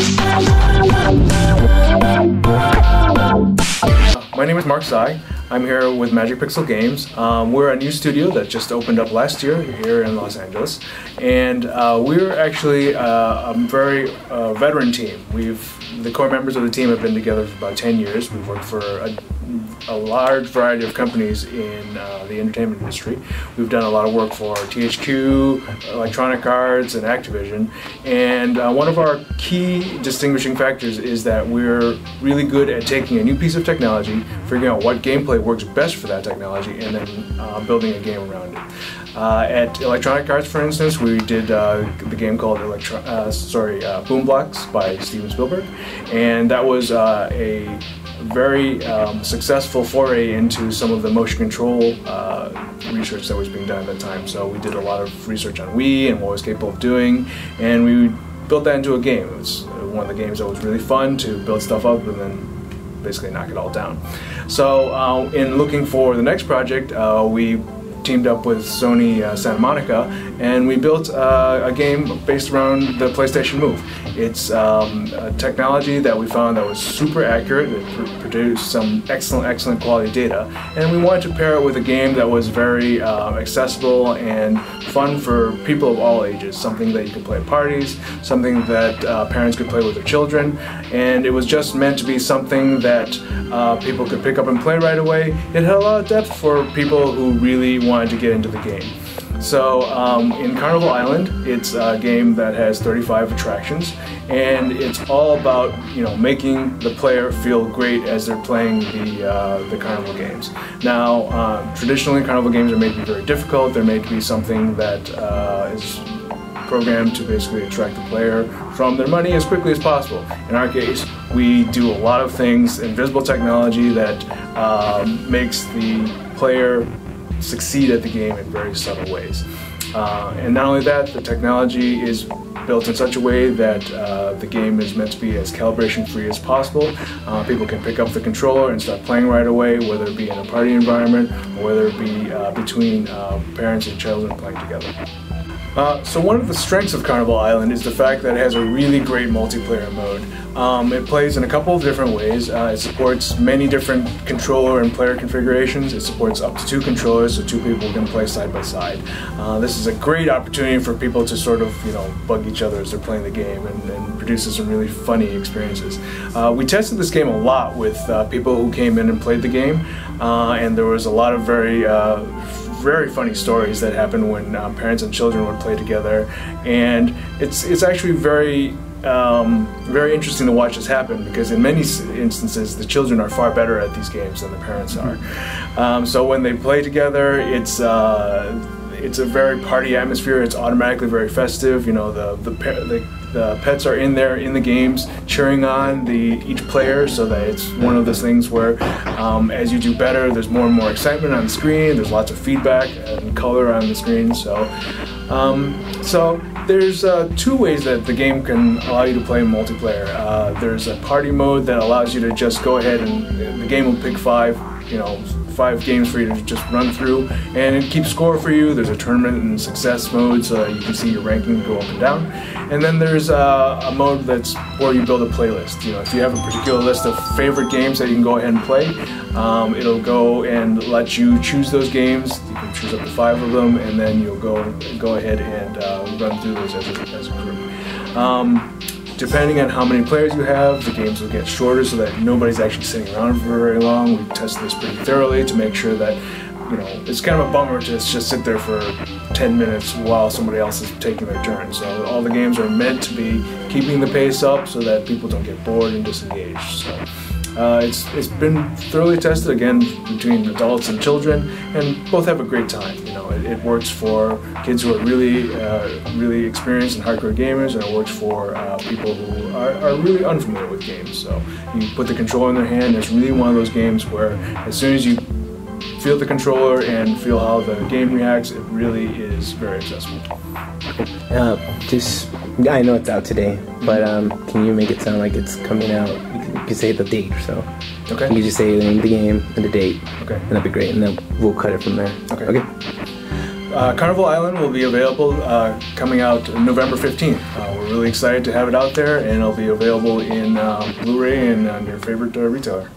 My name is Mark Tsai. I'm here with Magic Pixel Games. We're a new studio that just opened up last year here in Los Angeles, and we're actually a very veteran team. The core members of the team have been together for about 10 years. We've worked for a large variety of companies in the entertainment industry. We've done a lot of work for THQ, Electronic Arts, and Activision. And one of our key distinguishing factors is that we're really good at taking a new piece of technology, figuring out what gameplay works best for that technology, and then building a game around it. At Electronic Arts, for instance, we did the game called Boom Blocks by Steven Spielberg, and that was a very successful foray into some of the motion control research that was being done at that time. So we did a lot of research on Wii and what it was capable of doing, and we built that into a game. It was one of the games that was really fun to build stuff up and then basically knock it all down. So in looking for the next project, we teamed up with Sony Santa Monica, and we built a game based around the PlayStation Move. It's a technology that we found that was super accurate. It produced some excellent quality data, and we wanted to pair it with a game that was very accessible and fun for people of all ages, something that you could play at parties, something that parents could play with their children, and it was just meant to be something that people could pick up and play right away. It had a lot of depth for people who really wanted to get into the game. So in Carnival Island, it's a game that has 35 attractions, and it's all about making the player feel great as they're playing the Carnival games. Now, traditionally, Carnival games are made to be very difficult. They're made to be something that is programmed to basically attract the player from their money as quickly as possible. In our case, we do a lot of things, invisible technology that makes the player succeed at the game in very subtle ways. And not only that, the technology is built in such a way that the game is meant to be as calibration free as possible. People can pick up the controller and start playing right away, whether it be in a party environment or whether it be between parents and children playing together. So one of the strengths of Carnival Island is the fact that it has a really great multiplayer mode. It plays in a couple of different ways. It supports many different controller and player configurations. It supports up to 2 controllers, so 2 people can play side by side. This is a great opportunity for people to sort of, bug each other as they're playing the game, and produces some really funny experiences. We tested this game a lot with people who came in and played the game, and there was a lot of very funny stories that happen when parents and children would play together, and it's actually very interesting to watch this happen, because in many instances the children are far better at these games than the parents are. So when they play together, it's a very party atmosphere. It's automatically very festive. The pets are in there in the games cheering on each player, so that it's one of those things where as you do better, there's more and more excitement on the screen. There's lots of feedback and color on the screen. So there's 2 ways that the game can allow you to play multiplayer. There's a party mode that allows you to just go ahead and the game will pick 5 games for you to just run through, and it keeps score for you. There's a tournament and success mode, so that you can see your ranking go up and down. And then there's a mode that's where you build a playlist. If you have a particular list of favorite games that you can go ahead and play, it'll go and let you choose those games. You can choose up to 5 of them, and then you'll go ahead and run through those as a group. Depending on how many players you have, the games will get shorter so that nobody's actually sitting around for very long. We tested this pretty thoroughly to make sure that, it's kind of a bummer to just sit there for 10 minutes while somebody else is taking their turn. So all the games are meant to be keeping the pace up so that people don't get bored and disengaged. So it's been thoroughly tested, again, between adults and children, and both have a great time. It works for kids who are really experienced and hardcore gamers, and it works for people who are really unfamiliar with games. So you put the controller in their hand. It's really one of those games where as soon as you feel the controller and feel how the game reacts, it really is very accessible. I know it's out today, but can you make it sound like it's coming out? You can say the date or so. Okay. You can just say the name of the game and the date. Okay. And that'd be great, and then we'll cut it from there. Okay. Okay. Carnival Island will be available coming out November 15th. We're really excited to have it out there, and it'll be available in Blu-ray and on your favorite retailer.